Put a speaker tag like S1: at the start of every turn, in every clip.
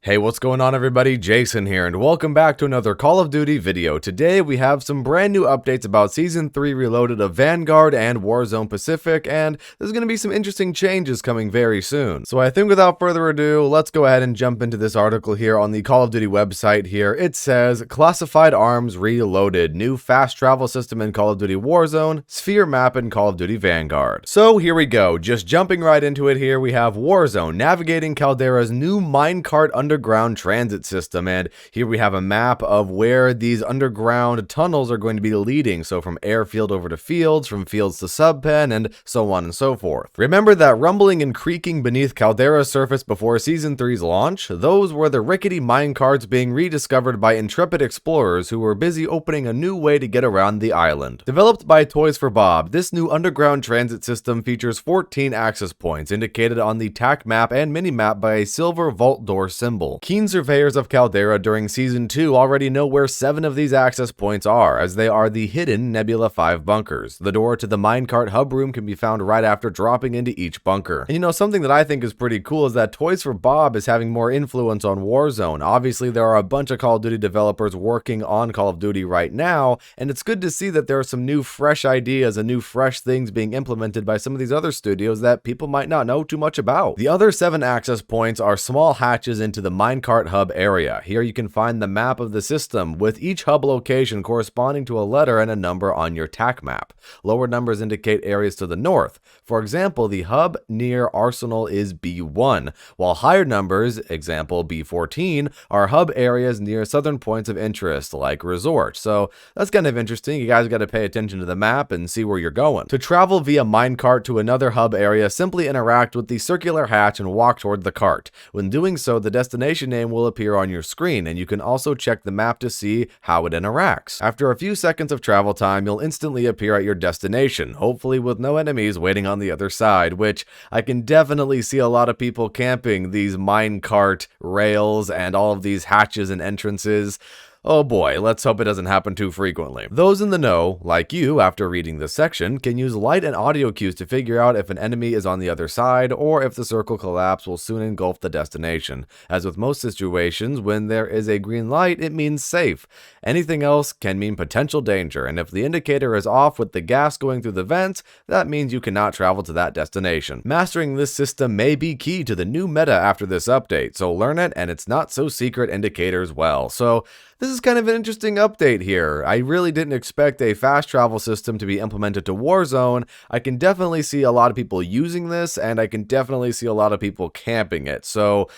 S1: Hey, what's going on everybody? Jason here, and welcome back to another Call of Duty video. Today we have some brand new updates about Season 3 Reloaded of Vanguard and Warzone Pacific, and there's going to be some interesting changes coming very soon. So I think without further ado, let's go ahead and jump into this article here on the Call of Duty website here. It says, Classified Arms Reloaded, new fast travel system in Call of Duty Warzone, sphere map in Call of Duty Vanguard. So here we go, just jumping right into it here, we have Warzone navigating Caldera's new Minecart underground transit system, and here we have a map of where these underground tunnels are going to be leading, so from airfield over to fields, from fields to subpen, and so on and so forth. Remember that rumbling and creaking beneath Caldera's surface before Season 3's launch? Those were the rickety minecarts being rediscovered by intrepid explorers who were busy opening a new way to get around the island. Developed by Toys for Bob, this new underground transit system features 14 access points indicated on the TAC map and minimap by a silver vault door symbol. Keen surveyors of Caldera during Season 2 already know where 7 of these access points are, as they are the hidden Nebula 5 bunkers. The door to the minecart hub room can be found right after dropping into each bunker. And you know, something that I think is pretty cool is that Toys for Bob is having more influence on Warzone. Obviously, there are a bunch of Call of Duty developers working on Call of Duty right now, and it's good to see that there are some new fresh ideas and new fresh things being implemented by some of these other studios that people might not know too much about. The other 7 access points are small hatches into the minecart hub area. Here you can find the map of the system, with each hub location corresponding to a letter and a number on your TAC map. Lower numbers indicate areas to the north. For example, the hub near Arsenal is B1, while higher numbers, example B14, are hub areas near southern points of interest, like Resort. So that's kind of interesting. You guys got to pay attention to the map and see where you're going. To travel via minecart to another hub area, simply interact with the circular hatch and walk toward the cart. When doing so, the destination name will appear on your screen, and you can also check the map to see how it interacts. After a few seconds of travel time, you'll instantly appear at your destination, hopefully with no enemies waiting on the other side, which I can definitely see a lot of people camping these minecart rails and all of these hatches and entrances. Oh boy, let's hope it doesn't happen too frequently. Those in the know, like you after reading this section, can use light and audio cues to figure out if an enemy is on the other side or if the circle collapse will soon engulf the destination. As with most situations, when there is a green light, it means safe. Anything else can mean potential danger, and if the indicator is off with the gas going through the vents, that means you cannot travel to that destination. Mastering this system may be key to the new meta after this update, so learn it and it's not so secret indicators well. So this is kind of an interesting update here. I really didn't expect a fast travel system to be implemented to Warzone. I can definitely see a lot of people using this, and I can definitely see a lot of people camping it. So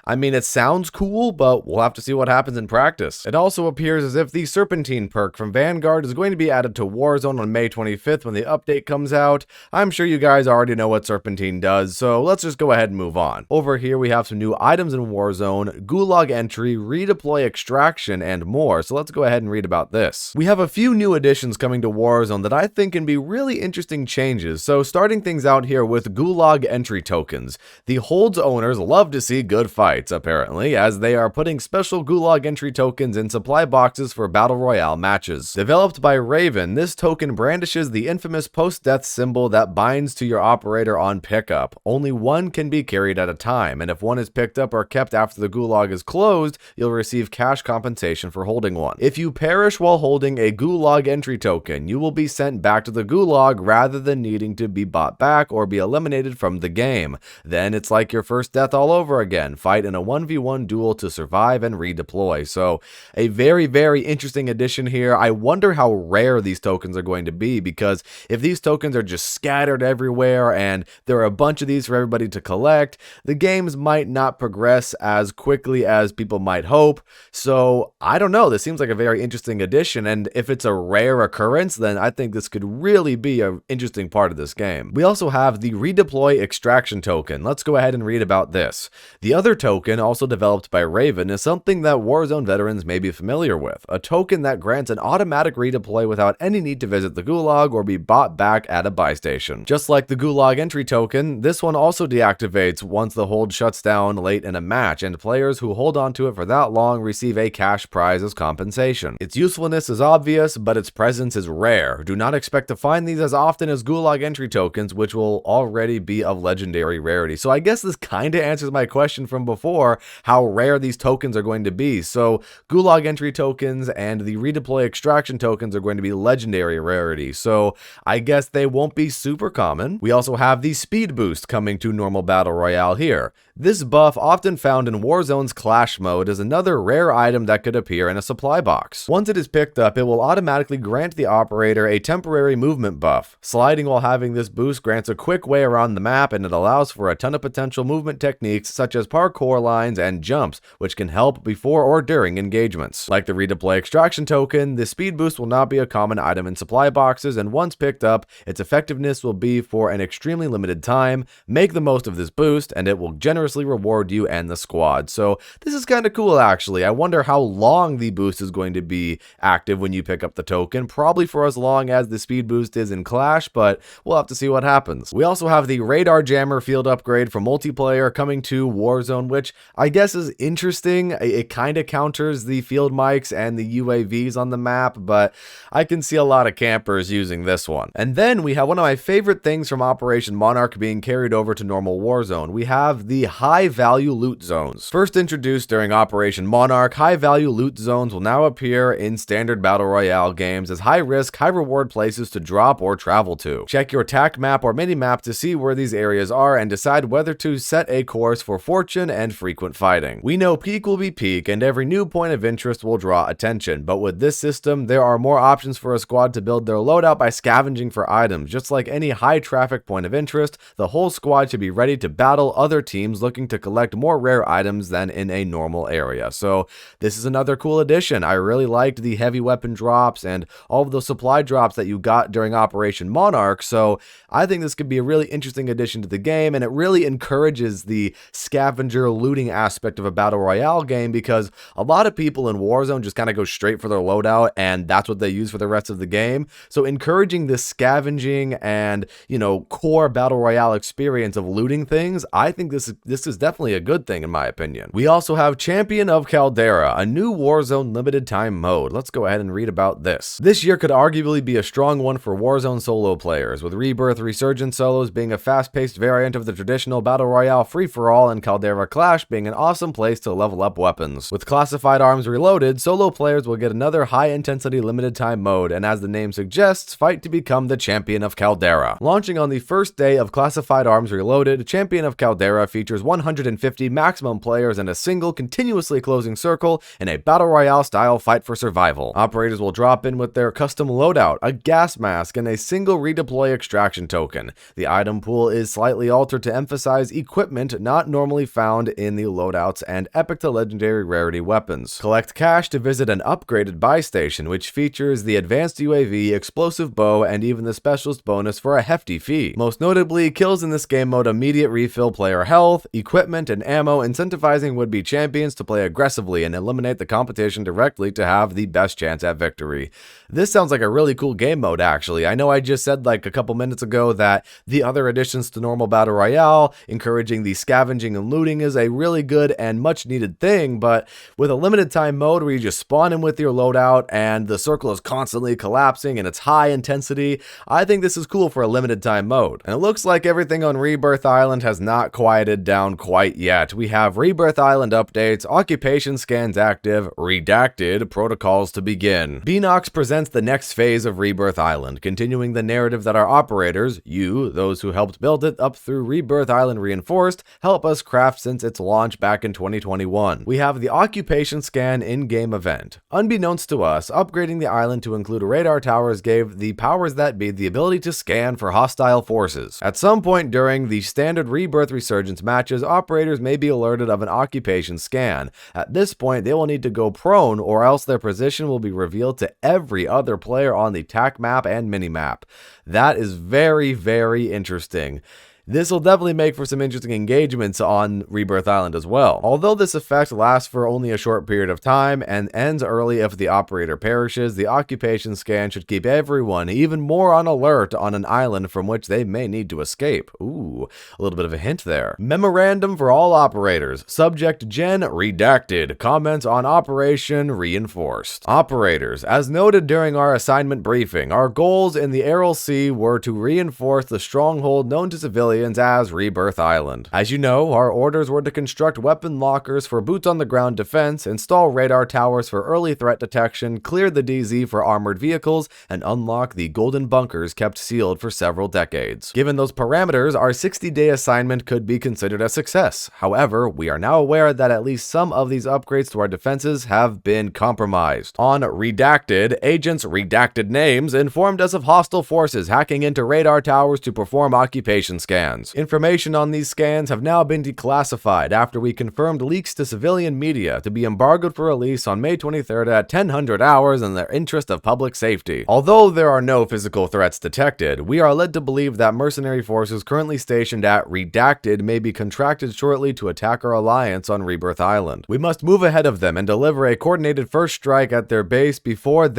S1: I mean, it sounds cool, but we'll have to see what happens in practice. It also appears as if the Serpentine perk from Vanguard is going to be added to Warzone on May 25th when the update comes out. I'm sure you guys already know what Serpentine does, so let's just go ahead and move on. Over here, we have some new items in Warzone, Gulag entry, redeploy extraction, and more, so let's go ahead and read about this. We have a few new additions coming to Warzone that I think can be really interesting changes, so starting things out here with Gulag entry tokens. The Hold's owners love to see good fights, apparently, as they are putting special Gulag entry tokens in supply boxes for Battle Royale matches. Developed by Raven, this token brandishes the infamous post-death symbol that binds to your operator on pickup. Only one can be carried at a time, and if one is picked up or kept after the Gulag is closed, you'll receive cash compensation for holding one. If you perish while holding a Gulag entry token, you will be sent back to the Gulag rather than needing to be bought back or be eliminated from the game. Then it's like your first death all over again. Fight in a 1v1 duel to survive and redeploy. So a very, very interesting addition here. I wonder how rare these tokens are going to be, because if these tokens are just scattered everywhere and there are a bunch of these for everybody to collect, the games might not progress as quickly as people might hope. So I don't know. This seems like a very interesting addition, and if it's a rare occurrence, then I think this could really be an interesting part of this game. We also have the redeploy extraction token. Let's go ahead and read about this. The other token, also developed by Raven, is something that Warzone veterans may be familiar with. A token that grants an automatic redeploy without any need to visit the Gulag or be bought back at a buy station. Just like the Gulag entry token, this one also deactivates once the hold shuts down late in a match, and players who hold onto it for that long receive a cash prize as compensation. Its usefulness is obvious, but its presence is rare. Do not expect to find these as often as Gulag entry tokens, which will already be of legendary rarity. So I guess this kinda answers my question from before. before how rare these tokens are going to be. So Gulag entry tokens and the Redeploy extraction tokens are going to be legendary rarity. So I guess they won't be super common. We also have the speed boost coming to normal battle royale here. This buff, often found in Warzone's Clash mode, is another rare item that could appear in a supply box. Once it is picked up, it will automatically grant the operator a temporary movement buff. Sliding while having this boost grants a quick way around the map, and it allows for a ton of potential movement techniques such as parkour lines and jumps, which can help before or during engagements. Like the Redeploy extraction token, the speed boost will not be a common item in supply boxes, and once picked up, its effectiveness will be for an extremely limited time. Make the most of this boost, and it will generously reward you and the squad. So this is kind of cool, actually. I wonder how long the boost is going to be active when you pick up the token. Probably for as long as the speed boost is in Clash, but we'll have to see what happens. We also have the radar jammer field upgrade for multiplayer coming to Warzone, which I guess is interesting. It kind of counters the field mics and the UAVs on the map, but I can see a lot of campers using this one. And then we have one of my favorite things from Operation Monarch being carried over to normal Warzone. We have the high value loot zones. First introduced during Operation Monarch, high value loot zones will now appear in standard battle royale games as high risk, high reward places to drop or travel to. Check your TAC map or mini map to see where these areas are and decide whether to set a course for fortune and frequent fighting. We know peak will be peak and every new point of interest will draw attention, but with this system, there are more options for a squad to build their loadout by scavenging for items. Just like any high traffic point of interest, the whole squad should be ready to battle other teams looking to collect more rare items than in a normal area. So this is another cool addition. I really liked the heavy weapon drops and all of those supply drops that you got during Operation Monarch, so I think this could be a really interesting addition to the game, and it really encourages the scavenger looting aspect of a battle royale game, because a lot of people in Warzone just kind of go straight for their loadout and that's what they use for the rest of the game. So encouraging this scavenging and, you know, core battle royale experience of looting things, I think this is definitely a good thing in my opinion. We also have Champion of Caldera, a new Warzone limited time mode. Let's go ahead and read about this. This year could arguably be a strong one for Warzone solo players, with Rebirth Resurgence solos being a fast-paced variant of the traditional battle royale free-for-all, and Caldera Clash being an awesome place to level up weapons. With Classified Arms Reloaded, solo players will get another high-intensity limited time mode, and as the name suggests, fight to become the Champion of Caldera. Launching on the first day of Classified Arms Reloaded, Champion of Caldera features 150 maximum players in a single, continuously closing circle in a battle royale style fight for survival. Operators will drop in with their custom loadout, a gas mask, and a single redeploy extraction token. The item pool is slightly altered to emphasize equipment not normally found in the loadouts and epic to legendary rarity weapons. Collect cash to visit an upgraded buy station, which features the advanced UAV, explosive bow, and even the specialist bonus for a hefty fee. Most notably, kills in this game mode immediate refill player health, equipment, and ammo, incentivizing would-be champions to play aggressively and eliminate the competition directly to have the best chance at victory. This sounds like a really cool game mode, actually. I know I just said like a couple minutes ago that the other additions to normal battle royale, encouraging the scavenging and looting, is a really good and much needed thing, but with a limited time mode where you just spawn in with your loadout and the circle is constantly collapsing and it's high intensity, I think this is cool for a limited time mode. And it looks like everything on Rebirth Island has not quieted down quite yet. We have Rebirth Island updates, occupation scans active, redacted, protocols to begin. Beanox presents the next phase of Rebirth Island, continuing the narrative that our operators, you, those who helped build it up through Rebirth Island Reinforced, help us craft since its launch back in 2021. We have the occupation scan in-game event. Unbeknownst to us, upgrading the island to include radar towers gave the powers that be the ability to scan for hostile forces. At some point during the standard Rebirth Resurgence matches, operators may be alerted of an occupation scan. At this point, they will need to go prone, or else their position will be revealed to every other player on the TAC map and minimap. That is very, very interesting. This will definitely make for some interesting engagements on Rebirth Island as well. Although this effect lasts for only a short period of time and ends early if the operator perishes, the occupation scan should keep everyone even more on alert on an island from which they may need to escape. Ooh, a little bit of a hint there. Memorandum for all operators. Subject Gen redacted. Comments on Operation Reinforced. Operators, as noted during our assignment briefing, our goals in the Aral Sea were to reinforce the stronghold known to civilians civilians as Rebirth Island. As you know, our orders were to construct weapon lockers for boots-on-the-ground defense, install radar towers for early threat detection, clear the DZ for armored vehicles, and unlock the golden bunkers kept sealed for several decades. Given those parameters, our 60-day assignment could be considered a success. However, we are now aware that at least some of these upgrades to our defenses have been compromised. On Redacted, agents redacted names informed us of hostile forces hacking into radar towers to perform occupation scans. Information on these scans have now been declassified after we confirmed leaks to civilian media to be embargoed for release on May 23rd at 1000 hours in the interest of public safety. Although there are no physical threats detected, we are led to believe that mercenary forces currently stationed at Redacted may be contracted shortly to attack our alliance on Rebirth Island. We must move ahead of them and deliver a coordinated first strike at their base before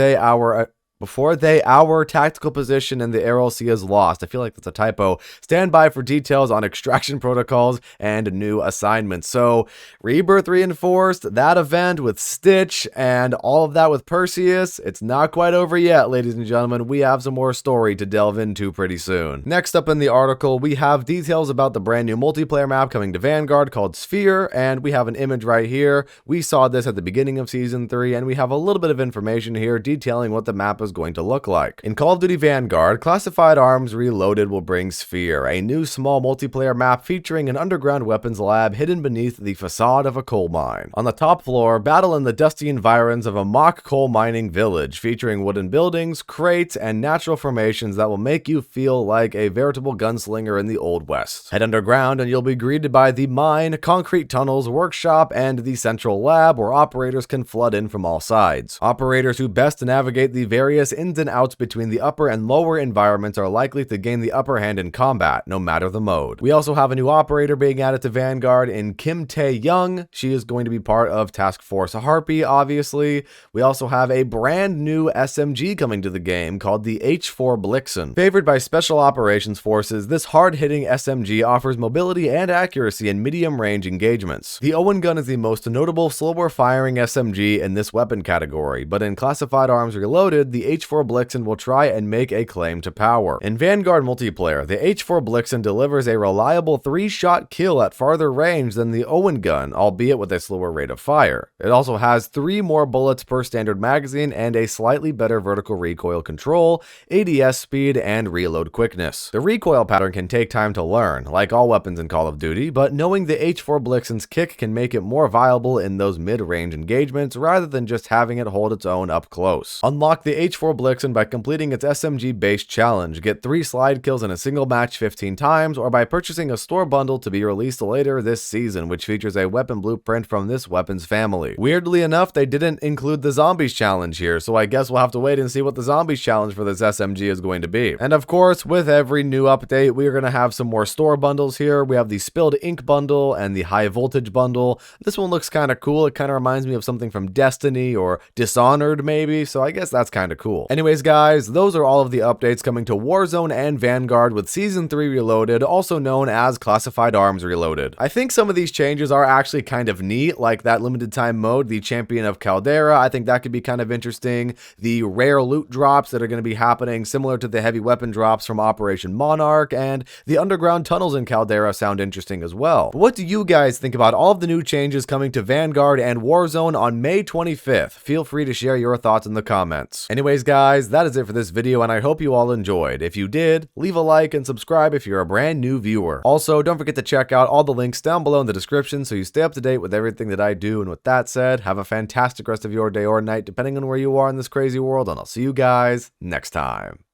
S1: our tactical position in the RLC is lost. I feel like that's a typo. Stand by for details on extraction protocols and new assignments. So, Rebirth reinforced, that event with Stitch, and all of that with Perseus. It's not quite over yet, ladies and gentlemen. We have some more story to delve into pretty soon. Next up in the article, we have details about the brand new multiplayer map coming to Vanguard called Sphere, and we have an image right here. We saw this at the beginning of Season 3, and we have a little bit of information here detailing what the map is going to look like. In Call of Duty Vanguard, Classified Arms Reloaded will bring Sphere, a new small multiplayer map featuring an underground weapons lab hidden beneath the facade of a coal mine. On the top floor, battle in the dusty environs of a mock coal mining village featuring wooden buildings, crates, and natural formations that will make you feel like a veritable gunslinger in the Old West. Head underground and you'll be greeted by the mine, concrete tunnels, workshop, and the central lab where operators can flood in from all sides. Operators who best navigate the various ins and outs between the upper and lower environments are likely to gain the upper hand in combat, no matter the mode. We also have a new operator being added to Vanguard in Kim Tae-young. She is going to be part of Task Force Harpy, obviously. We also have a brand new SMG coming to the game called the H4 Blixen. Favored by Special Operations Forces, this hard-hitting SMG offers mobility and accuracy in medium-range engagements. The Owen gun is the most notable slower-firing SMG in this weapon category, but in Classified Arms Reloaded, the H4 Blixen will try and make a claim to power. In Vanguard multiplayer, the H4 Blixen delivers a reliable 3-shot kill at farther range than the Owen gun, albeit with a slower rate of fire. It also has 3 more bullets per standard magazine and a slightly better vertical recoil control, ADS speed, and reload quickness. The recoil pattern can take time to learn, like all weapons in Call of Duty, but knowing the H4 Blixen's kick can make it more viable in those mid-range engagements rather than just having it hold its own up close. Unlock the H4 Blixen by completing its SMG-based challenge, get 3 slide kills in a single match 15 times, or by purchasing a store bundle to be released later this season, which features a weapon blueprint from this weapon's family. Weirdly enough, they didn't include the Zombies challenge here, so I guess we'll have to wait and see what the Zombies challenge for this SMG is going to be. And of course, with every new update, we are going to have some more store bundles here. We have the Spilled Ink bundle and the High Voltage bundle. This one looks kind of cool. It kind of reminds me of something from Destiny or Dishonored maybe, so I guess that's kind of cool. Anyways guys, those are all of the updates coming to Warzone and Vanguard with Season 3 Reloaded, also known as Classified Arms Reloaded. I think some of these changes are actually kind of neat, like that limited time mode, the Champion of Caldera. I think that could be kind of interesting. The rare loot drops that are going to be happening similar to the heavy weapon drops from Operation Monarch, and the underground tunnels in Caldera sound interesting as well. But what do you guys think about all of the new changes coming to Vanguard and Warzone on May 25th? Feel free to share your thoughts in the comments. Anyways guys, that is it for this video, and I hope you all enjoyed. If you did, leave a like and subscribe if you're a brand new viewer. Also, don't forget to check out all the links down below in the description so you stay up to date with everything that I do. And with that said, have a fantastic rest of your day or night, depending on where you are in this crazy world, and I'll see you guys next time.